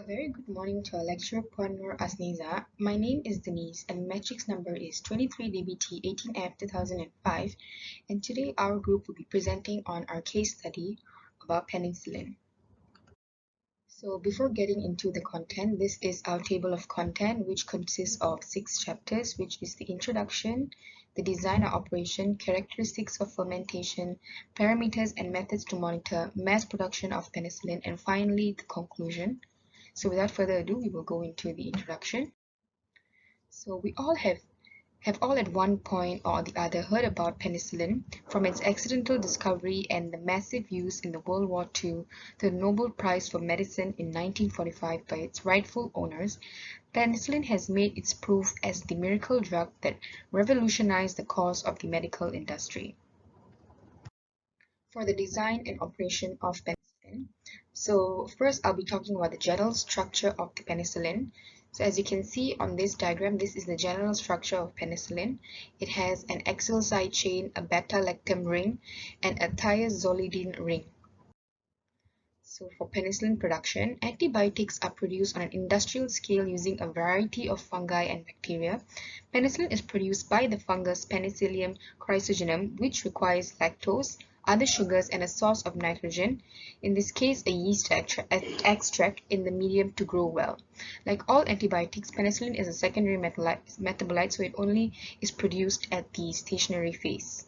A very good morning to our lecturer Puanur Asniza. My name is Denise and matrix number is 23DBT18F 2005, and today our group will be presenting on our case study about penicillin. So before getting into the content, this is our table of content, which consists of 6 chapters, which is the introduction, the design or operation, characteristics of fermentation, parameters and methods to monitor mass production of penicillin, and finally the conclusion. So without further ado, we will go into the introduction. So we all have all at one point or the other heard about penicillin, from its accidental discovery and the massive use in the World War II to the Nobel Prize for Medicine in 1945 by its rightful owners. Penicillin has made its proof as the miracle drug that revolutionized the course of the medical industry. For the design and operation of penicillin, so first I'll be talking about the general structure of the penicillin. So as you can see on this diagram, this is the general structure of penicillin. It has an axial side chain, a beta-lactam ring, and a thiazolidine ring. So for penicillin production, antibiotics are produced on an industrial scale using a variety of fungi and bacteria. Penicillin is produced by the fungus Penicillium chrysogenum, which requires lactose, other sugars, and a source of nitrogen, in this case a yeast extract, in the medium to grow well. Like all antibiotics, penicillin is a secondary metabolite, so it only is produced at the stationary phase.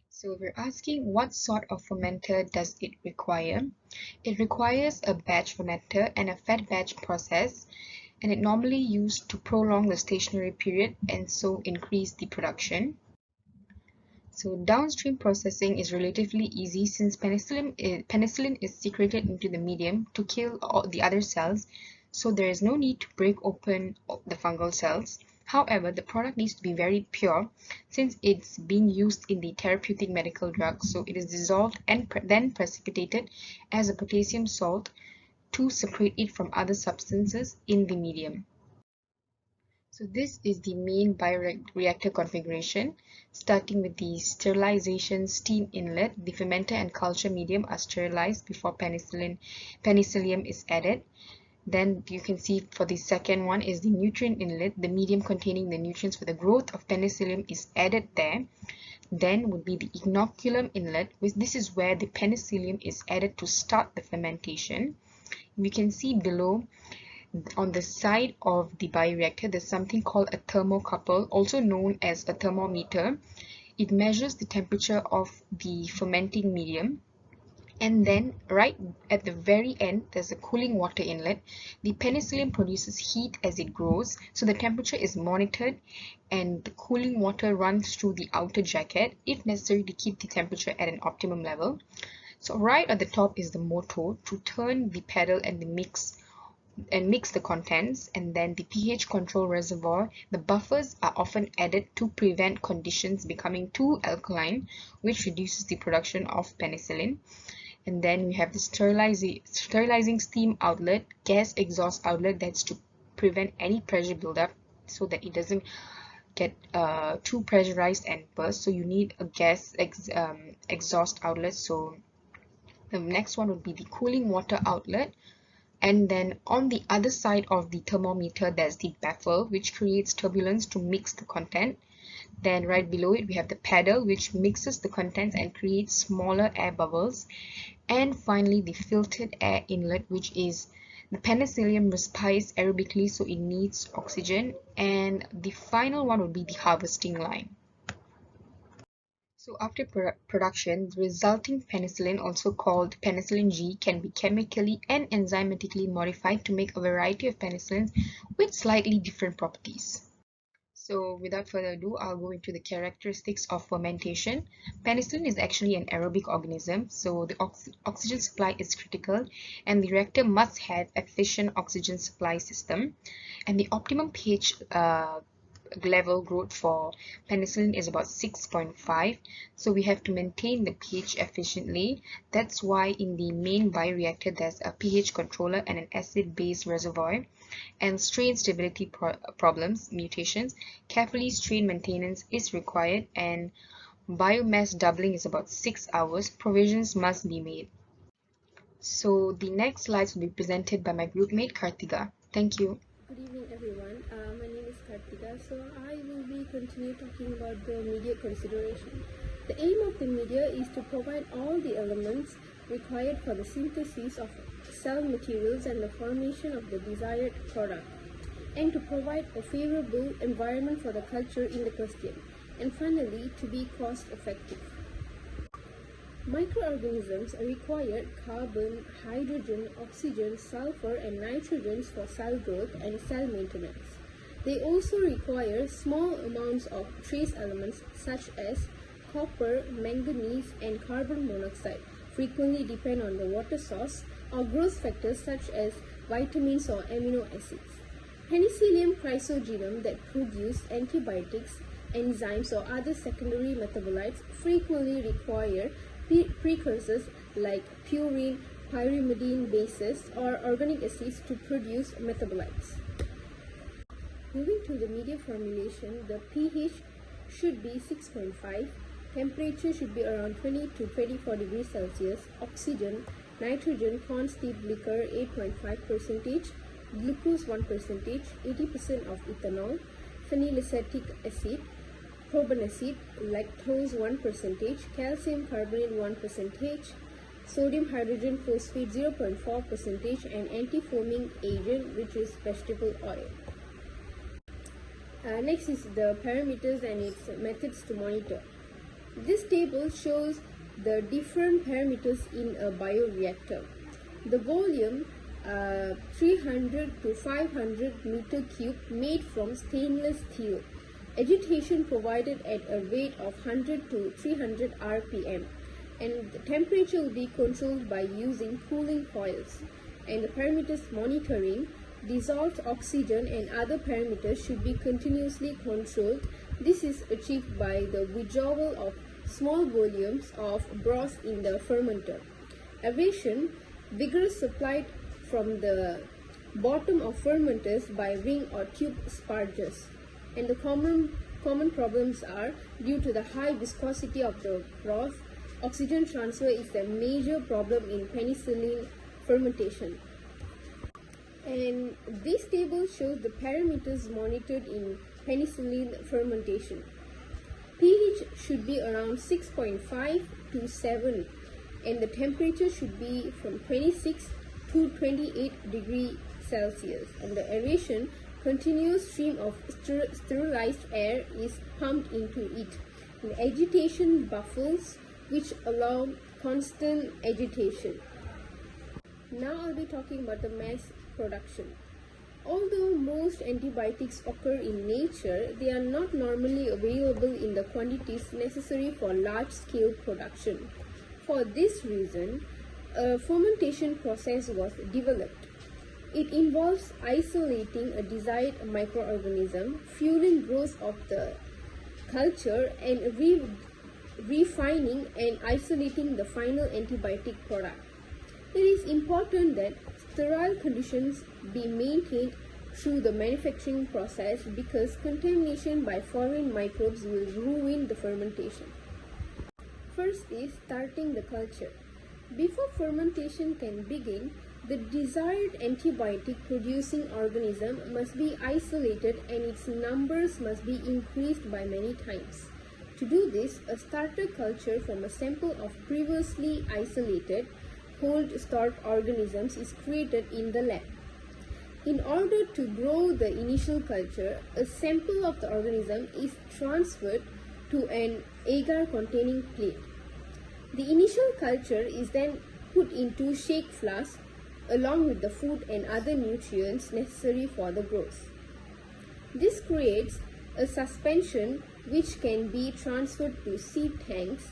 So we're asking, what sort of fermenter does it require? It requires a batch fermenter and a fed batch process, and it normally used to prolong the stationary period and so increase the production. So downstream processing is relatively easy since penicillin is secreted into the medium to kill all the other cells, so there is no need to break open the fungal cells. However, the product needs to be very pure since it's being used in the therapeutic medical drug, so it is dissolved and then precipitated as a potassium salt to separate it from other substances in the medium. So this is the main bioreactor configuration, starting with the sterilization steam inlet. The fermenter and culture medium are sterilized before penicillium is added. Then you can see for the second one is the nutrient inlet. The medium containing the nutrients for the growth of penicillium is added there. Then would be the inoculum inlet, which this is where the penicillium is added to start the fermentation. We can see below on the side of the bioreactor there's something called a thermocouple, also known as a thermometer. It measures the temperature of the fermenting medium. And then right at the very end there's a cooling water inlet. The penicillium produces heat as it grows, so the temperature is monitored and the cooling water runs through the outer jacket if necessary to keep the temperature at an optimum level. So right at the top is the motor to turn the pedal and mix the contents, and then the pH control reservoir. The buffers are often added to prevent conditions becoming too alkaline, which reduces the production of penicillin. And then we have the sterilizing steam outlet, gas exhaust outlet, that's to prevent any pressure buildup so that it doesn't get too pressurized and burst. So you need a gas exhaust outlet. So the next one would be the cooling water outlet. And then on the other side of the thermometer there's the baffle, which creates turbulence to mix the content. Then right below it we have the paddle, which mixes the contents and creates smaller air bubbles. And finally the filtered air inlet, which is the penicillium respires aerobically, so it needs oxygen. And the final one would be the harvesting line. So after production, the resulting penicillin, also called penicillin G, can be chemically and enzymatically modified to make a variety of penicillins with slightly different properties. So without further ado, I'll go into the characteristics of fermentation. Penicillin is actually an aerobic organism, so the oxygen supply is critical and the reactor must have efficient oxygen supply system. And the optimum pH level growth for penicillin is about 6.5, so we have to maintain the pH efficiently. That's why in the main bioreactor there's a pH controller and an acid-base reservoir. And strain stability problems, mutations, carefully strain maintenance is required, and biomass doubling is about 6 hours. Provisions must be made. So the next slides will be presented by my groupmate Kartika. Thank you. Good evening everyone, my name is Kartika. So I will be continue talking about the media consideration. The aim of the media is to provide all the elements required for the synthesis of cell materials and the formation of the desired product, and to provide a favorable environment for the culture in the question, and finally to be cost effective. Microorganisms require carbon, hydrogen, oxygen, sulfur and nitrogen for cell growth and cell maintenance. They also require small amounts of trace elements such as copper, manganese and carbon monoxide, frequently depend on the water source, or growth factors such as vitamins or amino acids. Penicillium chrysogenum that produce antibiotics, enzymes or other secondary metabolites frequently require precursors like purine, pyrimidine bases or organic acids to produce metabolites. Moving to the media formulation, the pH should be 6.5, temperature should be around 20 to 24 degrees Celsius, oxygen, nitrogen, corn seed liquor 8.5%, glucose 1%, 80% of ethanol, phenylacetic acid, proban acid, lactose 1%, calcium carbonate 1%, sodium hydrogen phosphate 0.4% and anti-foaming agent which is vegetable oil. Next is the parameters and its methods to monitor. This table shows the different parameters in a bioreactor. The volume 300 to 500 meter cube made from stainless steel. Agitation provided at a rate of 100 to 300 rpm, and the temperature will be controlled by using cooling coils. And the parameters monitoring, dissolved oxygen and other parameters should be continuously controlled. This is achieved by the withdrawal of small volumes of broth in the fermenter. Aeration, vigorous supplied from the bottom of fermenters by ring or tube sparges. And the common problems are due to the high viscosity of the broth. Oxygen transfer is the major problem in penicillin fermentation. And this table shows the parameters monitored in penicillin fermentation. pH should be around 6.5 to 7 and the temperature should be from 26 to 28 degrees Celsius, and the aeration, continuous stream of sterilized air is pumped into it. The agitation buffers which allow constant agitation. Now I'll be talking about the mass production. Although most antibiotics occur in nature, they are not normally available in the quantities necessary for large-scale production. For this reason, a fermentation process was developed. It involves isolating a desired microorganism, fueling growth of the culture, and refining and isolating the final antibiotic product. It is important that sterile conditions be maintained through the manufacturing process because contamination by foreign microbes will ruin the fermentation. First is starting the culture. Before fermentation can begin, the desired antibiotic producing organism must be isolated and its numbers must be increased by many times. To do this, a starter culture from a sample of previously isolated cold stored organisms is created in the lab. In order to grow the initial culture, a sample of the organism is transferred to an agar containing plate. The initial culture is then put into shake flask along with the food and other nutrients necessary for the growth. This creates a suspension which can be transferred to seed tanks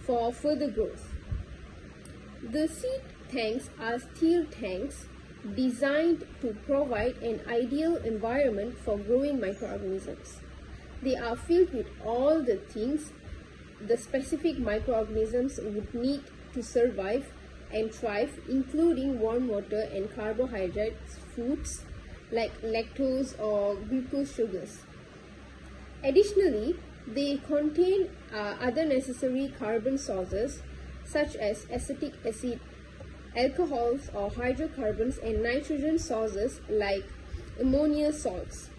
for further growth. The seed tanks are steel tanks designed to provide an ideal environment for growing microorganisms. They are filled with all the things the specific microorganisms would need to survive and thrive, including warm water and carbohydrates, foods like lactose or glucose sugars. Additionally, they contain other necessary carbon sources such as acetic acid, alcohols or hydrocarbons, and nitrogen sources like ammonia salts.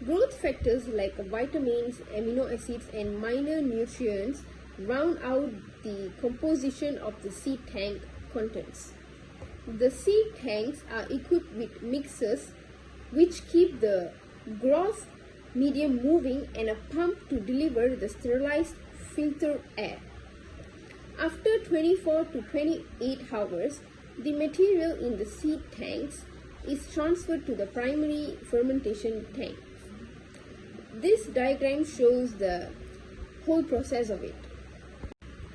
Growth factors like vitamins, amino acids, and minor nutrients round out the composition of the seed tank contents. The seed tanks are equipped with mixers which keep the growth medium moving and a pump to deliver the sterilized filter air. After 24 to 28 hours, the material in the seed tanks is transferred to the primary fermentation tank. This diagram shows the whole process of it.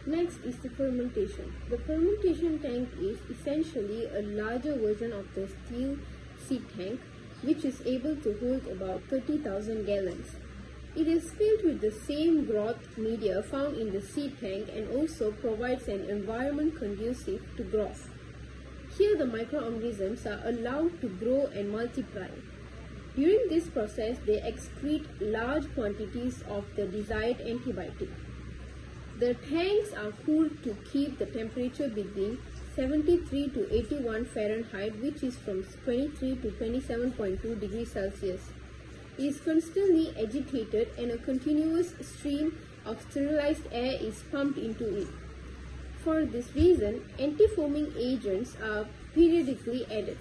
Next is the fermentation. The fermentation tank is essentially a larger version of the steel seed tank, which is able to hold about 30,000 gallons. It is filled with the same growth media found in the seed tank and also provides an environment conducive to growth. Here the microorganisms are allowed to grow and multiply. During this process, they excrete large quantities of the desired antibiotic. The tanks are cooled to keep the temperature between 73 to 81 Fahrenheit, which is from 23 to 27.2 degrees Celsius. It is constantly agitated and a continuous stream of sterilized air is pumped into it. For this reason, anti-foaming agents are periodically added.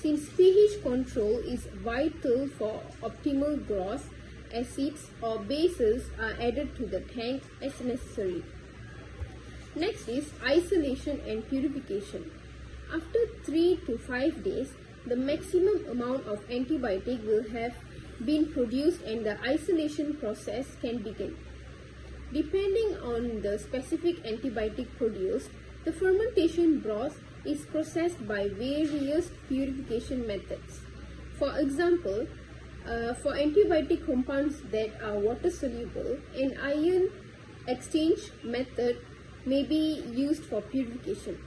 Since pH control is vital for optimal growth, acids or bases are added to the tank as necessary. Next is isolation and purification. After 3 to 5 days, the maximum amount of antibiotic will have been produced and the isolation process can begin. Depending on the specific antibiotic produced, the fermentation broth is processed by various purification methods. For example, for antibiotic compounds that are water soluble, an ion exchange method may be used for purification.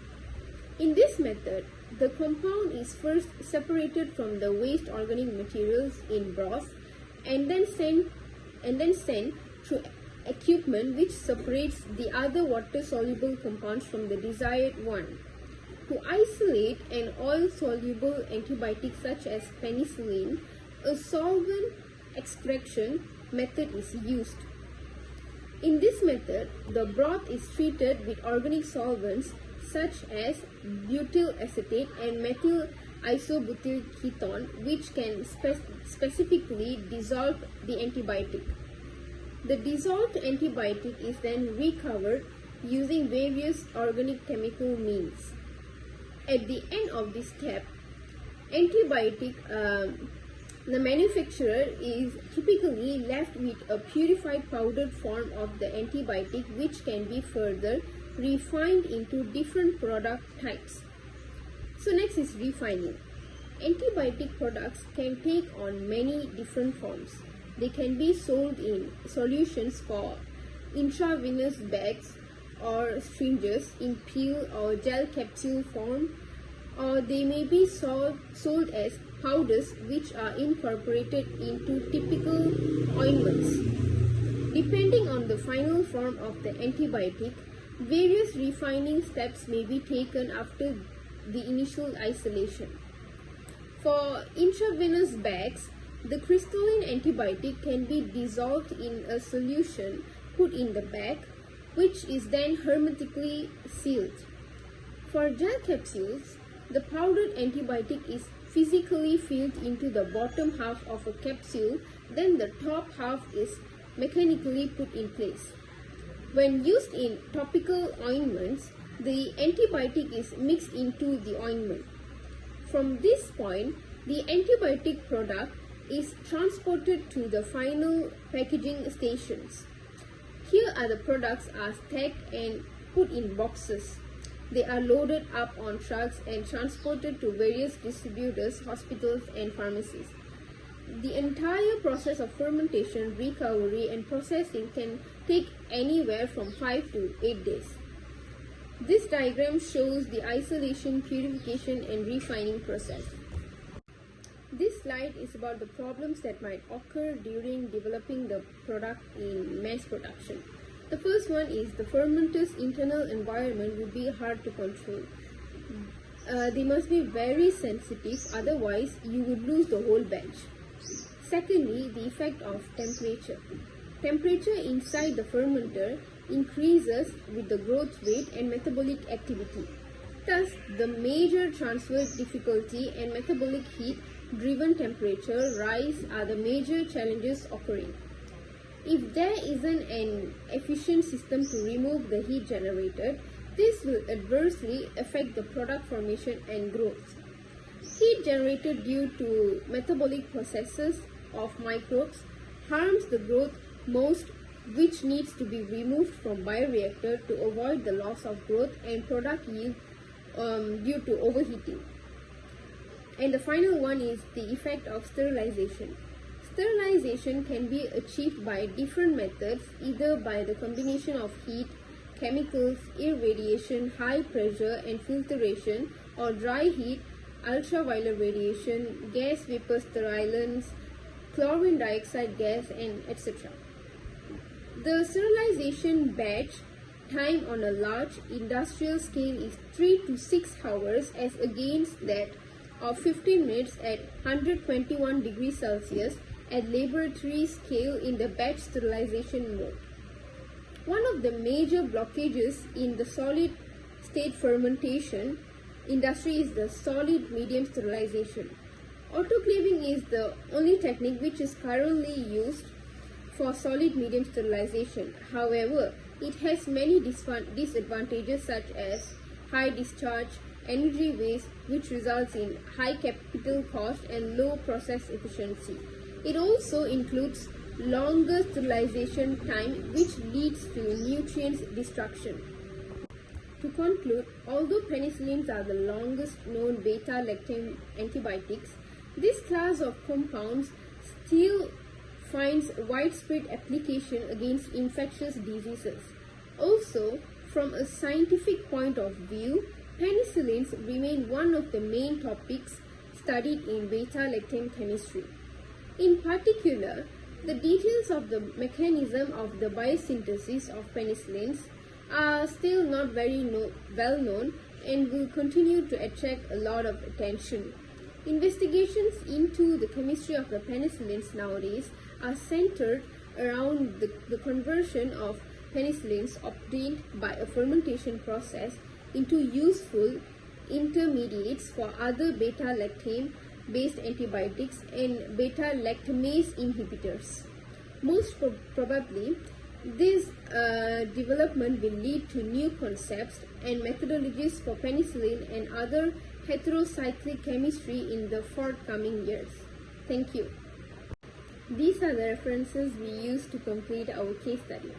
In this method, the compound is first separated from the waste organic materials in broth and then sent through equipment which separates the other water soluble compounds from the desired one. To isolate an oil soluble antibiotic such as penicillin, a solvent extraction method is used. In this method, the broth is treated with organic solvents such as butyl acetate and methyl isobutyl ketone, which can specifically dissolve the antibiotic. The dissolved antibiotic is then recovered using various organic chemical means. At the end of this step, the manufacturer is typically left with a purified powdered form of the antibiotic, which can be further refined into different product types. So next is refining. Antibiotic products can take on many different forms. They can be sold in solutions for intravenous bags or syringes in pill or gel capsule form, or they may be sold as powders which are incorporated into typical ointments. Depending on the final form of the antibiotic, various refining steps may be taken after the initial isolation. For intravenous bags, the crystalline antibiotic can be dissolved in a solution put in the bag, which is then hermetically sealed. For gel capsules, the powdered antibiotic is physically filled into the bottom half of a capsule, then the top half is mechanically put in place. When used in topical ointments, the antibiotic is mixed into the ointment. From this point, the antibiotic product is transported to the final packaging stations. Here are the products are stacked and put in boxes. They are loaded up on trucks and transported to various distributors, hospitals, and pharmacies. The entire process of fermentation, recovery, and processing can take anywhere from 5 to 8 days. This diagram shows the isolation, purification, and refining process. This slide is about the problems that might occur during developing the product in mass production. The first one is the fermenter's internal environment will be hard to control. they must be very sensitive, otherwise you would lose the whole bench. Secondly, the effect of temperature. Temperature inside the fermenter increases with the growth rate and metabolic activity. Thus, the major transfer difficulty and metabolic heat driven temperature rise are the major challenges occurring. If there isn't an efficient system to remove the heat generated, this will adversely affect the product formation and growth. Heat generated due to metabolic processes of microbes harms the growth most, which needs to be removed from bioreactor to avoid the loss of growth and product yield due to overheating. And the final one is the effect of sterilization. Sterilization can be achieved by different methods, either by the combination of heat, chemicals, irradiation, high pressure and filtration, or dry heat, ultraviolet radiation, gas vapor sterilants, chlorine dioxide gas, and etc. The sterilization batch time on a large industrial scale is 3 to 6 hours as against that of 15 minutes at 121 degrees Celsius at laboratory scale in the batch sterilization mode. One of the major blockages in the solid state fermentation industry is the solid medium sterilization. Autoclaving is the only technique which is currently used for solid medium sterilization. However, it has many disadvantages such as high discharge, energy waste, which results in high capital cost and low process efficiency. It also includes longer sterilization time, which leads to nutrients destruction. To conclude, although penicillins are the longest known beta-lactam antibiotics, this class of compounds still finds widespread application against infectious diseases. Also, from a scientific point of view, penicillins remain one of the main topics studied in beta-lactam chemistry. In particular, the details of the mechanism of the biosynthesis of penicillins are still not very well known and will continue to attract a lot of attention. Investigations into the chemistry of the penicillins nowadays are centered around the conversion of penicillins obtained by a fermentation process into useful intermediates for other beta-lactam based antibiotics and beta-lactamase inhibitors. Most probably, this development will lead to new concepts and methodologies for penicillin and other heterocyclic chemistry in the forthcoming years. Thank you. These are the references we used to complete our case study.